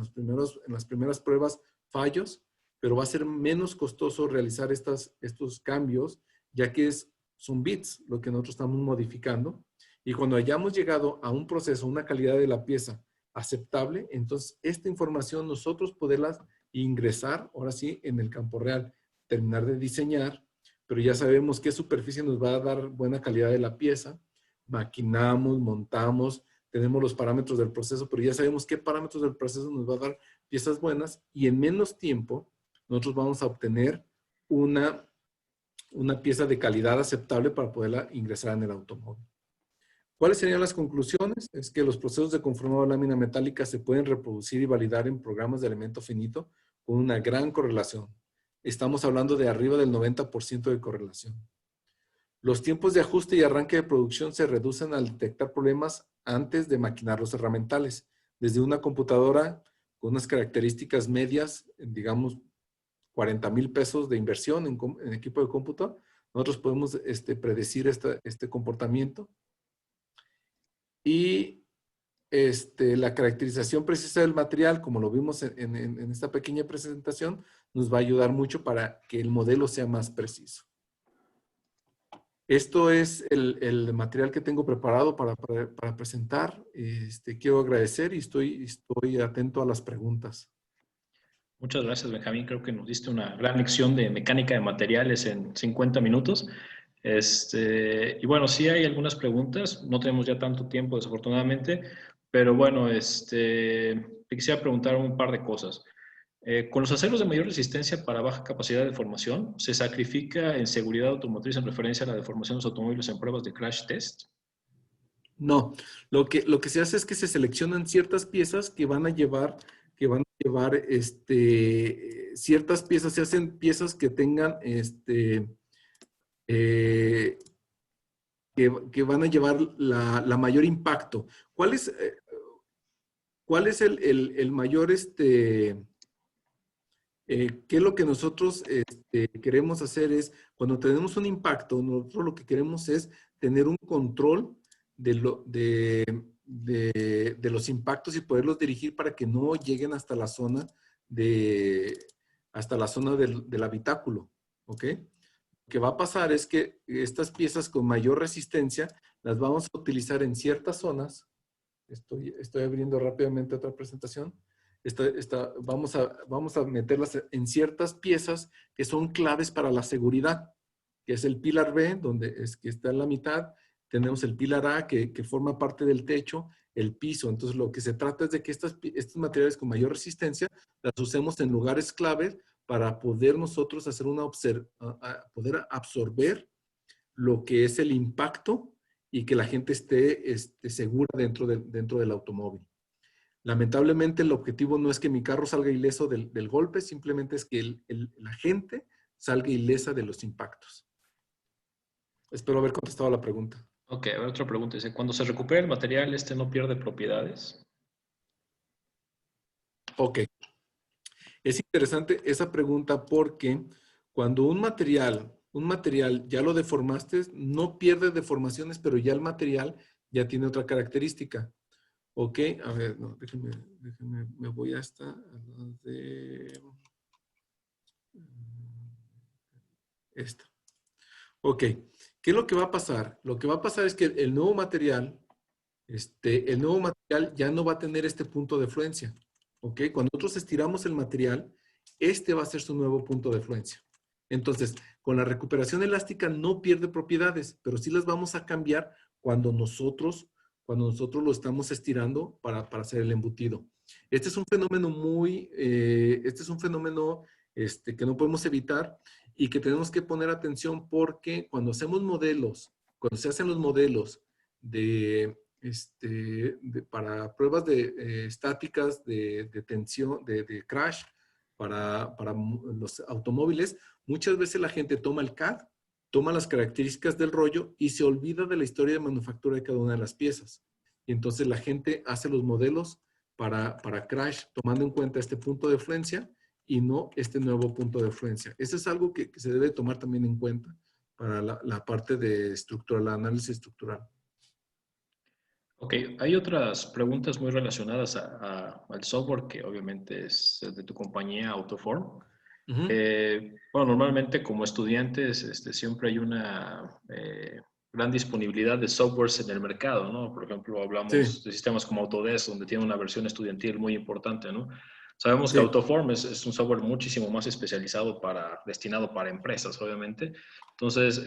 las primeras pruebas fallos, pero va a ser menos costoso realizar estos cambios, ya que son bits lo que nosotros estamos modificando. Y cuando hayamos llegado a un proceso, una calidad de la pieza aceptable, entonces esta información nosotros poderlas ingresar, ahora sí, en el campo real, terminar de diseñar, pero ya sabemos qué superficie nos va a dar buena calidad de la pieza, maquinamos, montamos, tenemos los parámetros del proceso, pero ya sabemos qué parámetros del proceso nos va a dar piezas buenas y en menos tiempo nosotros vamos a obtener una pieza de calidad aceptable para poderla ingresar en el automóvil. ¿Cuáles serían las conclusiones? Es que los procesos de conformado de lámina metálica se pueden reproducir y validar en programas de elemento finito con una gran correlación. Estamos hablando de arriba del 90% de correlación. Los tiempos de ajuste y arranque de producción se reducen al detectar problemas antes de maquinar los herramientales. Desde una computadora con unas características medias, digamos 40,000 pesos de inversión en equipo de cómputo, nosotros podemos predecir este comportamiento. Y la caracterización precisa del material, como lo vimos en esta pequeña presentación, nos va a ayudar mucho para que el modelo sea más preciso. Esto es el material que tengo preparado para presentar. Quiero agradecer y estoy atento a las preguntas. Muchas gracias, Benjamín. Creo que nos diste una gran lección de mecánica de materiales en 50 minutos. Y bueno, sí hay algunas preguntas. No tenemos ya tanto tiempo, desafortunadamente. Pero bueno, te quisiera preguntar un par de cosas. Con los aceros de mayor resistencia para baja capacidad de deformación, ¿se sacrifica en seguridad automotriz en referencia a la deformación de los automóviles en pruebas de crash test? No, lo que se hace es que se seleccionan ciertas piezas que van a llevar ciertas piezas, se hacen piezas que tengan que van a llevar la mayor impacto. ¿Cuál es el mayor qué es lo que nosotros queremos hacer es, cuando tenemos un impacto, nosotros lo que queremos es tener un control de los impactos y poderlos dirigir para que no lleguen hasta la zona del habitáculo, ¿ok? Lo que va a pasar es que estas piezas con mayor resistencia las vamos a utilizar en ciertas zonas. Estoy abriendo rápidamente otra presentación. Vamos a meterlas en ciertas piezas que son claves para la seguridad, que es el pilar B, que está en la mitad. Tenemos el pilar A, que forma parte del techo, el piso. Entonces, lo que se trata es de que estos materiales con mayor resistencia las usemos en lugares claves para poder nosotros hacer poder absorber lo que es el impacto y que la gente esté segura dentro del automóvil. Lamentablemente, el objetivo no es que mi carro salga ileso del golpe, simplemente es que la gente salga ilesa de los impactos. Espero haber contestado la pregunta. Ok, a ver, otra pregunta. Dice, cuando se recupera el material, ¿este no pierde propiedades? Ok. Es interesante esa pregunta porque cuando un material ya lo deformaste, no pierde deformaciones, pero ya el material ya tiene otra característica. Ok, a ver, no, déjenme, me voy hasta esta. Ok, ¿qué es lo que va a pasar? Lo que va a pasar es que el nuevo material ya no va a tener este punto de fluencia. Ok, cuando nosotros estiramos el material, este va a ser su nuevo punto de fluencia. Entonces, con la recuperación elástica no pierde propiedades, pero sí las vamos a cambiar cuando nosotros lo estamos estirando para hacer el embutido. Este es un fenómeno que no podemos evitar y que tenemos que poner atención porque cuando se hacen los modelos para pruebas estáticas de tensión, de crash para los automóviles, muchas veces la gente toma el CAD, toma las características del rollo y se olvida de la historia de manufactura de cada una de las piezas. Y entonces la gente hace los modelos para crash tomando en cuenta este punto de fluencia y no este nuevo punto de fluencia. Eso es algo que se debe tomar también en cuenta para la parte de el análisis estructural. Ok, hay otras preguntas muy relacionadas al software que obviamente es de tu compañía Autoform. Bueno, normalmente como estudiantes siempre hay una gran disponibilidad de softwares en el mercado, ¿no? Por ejemplo, hablamos de sistemas como Autodesk, donde tiene una versión estudiantil muy importante, ¿no? Sabemos que Autoform es un software muchísimo más especializado destinado para empresas, obviamente. Entonces,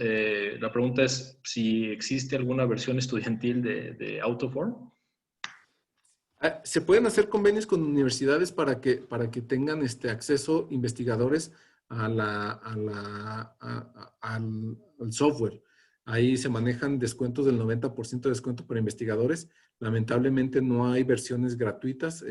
la pregunta es si existe alguna versión estudiantil de Autoform. Se pueden hacer convenios con universidades para que tengan acceso investigadores al software. Ahí se manejan descuentos del 90% de descuento para investigadores. Lamentablemente no hay versiones gratuitas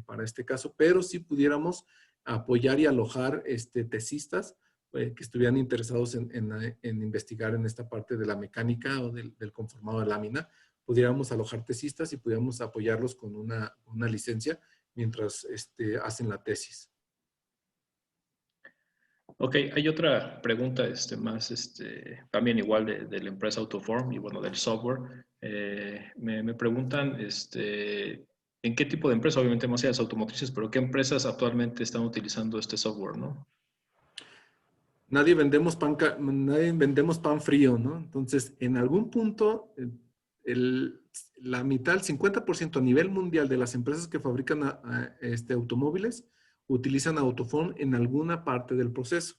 para este caso, pero sí pudiéramos apoyar y alojar tesistas que estuvieran interesados en investigar en esta parte de la mecánica o del conformado de lámina. Pudiéramos alojar tesistas y pudiéramos apoyarlos con una licencia mientras hacen la tesis. Ok, hay otra pregunta más, también igual de la empresa Autoform y bueno, del software. Me preguntan en qué tipo de empresa, obviamente más allá de las automotrices, pero qué empresas actualmente están utilizando este software, ¿no? Nadie vendemos pan frío, ¿no? Entonces, en algún punto, la mitad, el 50% a nivel mundial de las empresas que fabrican automóviles utilizan Autoform en alguna parte del proceso.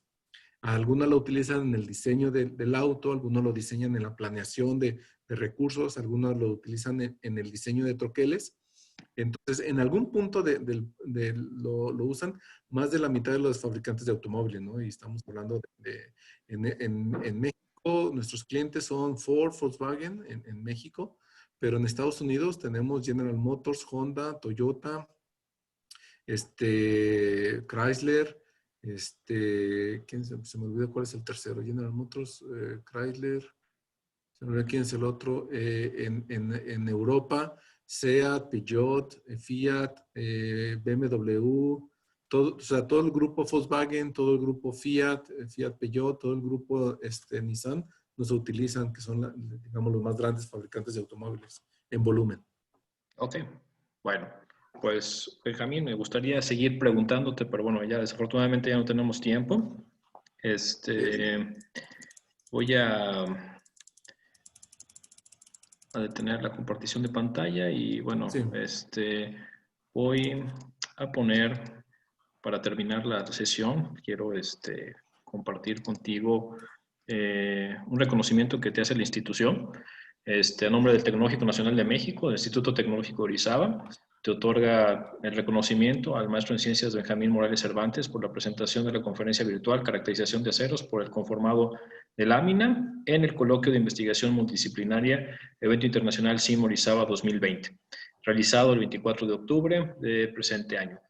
Algunos lo utilizan en el diseño del auto, algunos lo diseñan en la planeación de recursos, algunos lo utilizan en el diseño de troqueles. Entonces, en algún punto lo usan más de la mitad de los fabricantes de automóviles, ¿no? Y estamos hablando en México, nuestros clientes son Ford, Volkswagen en México, pero en Estados Unidos tenemos General Motors, Honda, Toyota, Chrysler, se me olvidó cuál es el tercero, General Motors, Chrysler, se me olvidó quién es el otro, en Europa, Seat, Peugeot, Fiat, BMW, todo, o sea, todo el grupo Volkswagen, todo el grupo Fiat, Fiat Peugeot, todo el grupo Nissan, nos utilizan, que son, digamos, los más grandes fabricantes de automóviles en volumen. Ok, bueno, pues Benjamín, me gustaría seguir preguntándote, pero bueno, ya desafortunadamente ya no tenemos tiempo. Voy a detener la compartición de pantalla y bueno, Sí. voy a poner, para terminar la sesión, quiero compartir contigo un reconocimiento que te hace la institución. A nombre del Tecnológico Nacional de México, del Instituto Tecnológico de Orizaba, te otorga el reconocimiento al maestro en ciencias Benjamín Morales Cervantes por la presentación de la conferencia virtual Caracterización de aceros por el conformado de lámina en el coloquio de investigación multidisciplinaria Evento Internacional CIM Orizaba 2020, realizado el 24 de octubre del presente año.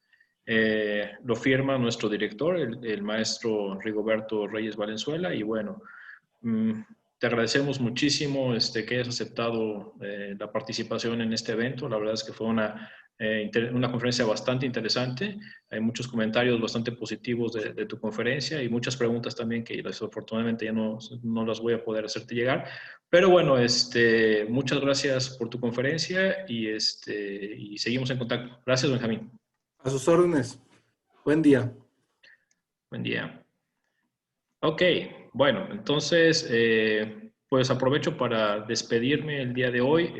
Lo firma nuestro director, el maestro Rigoberto Reyes Valenzuela, y bueno, te agradecemos muchísimo que hayas aceptado la participación en este evento. La verdad es que fue una conferencia bastante interesante. Hay muchos comentarios bastante positivos de tu conferencia y muchas preguntas también que desafortunadamente ya no las voy a poder hacerte llegar. Pero bueno, muchas gracias por tu conferencia y seguimos en contacto. Gracias, Benjamín. A sus órdenes. Buen día. Buen día. Ok, bueno, entonces, pues aprovecho para despedirme el día de hoy.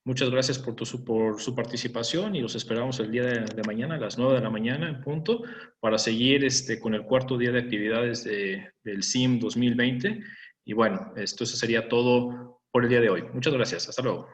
Muchas gracias por su participación y los esperamos el día de mañana a las 9 de la mañana en punto para seguir con el cuarto día de actividades del CIM 2020. Y bueno, eso sería todo por el día de hoy. Muchas gracias. Hasta luego.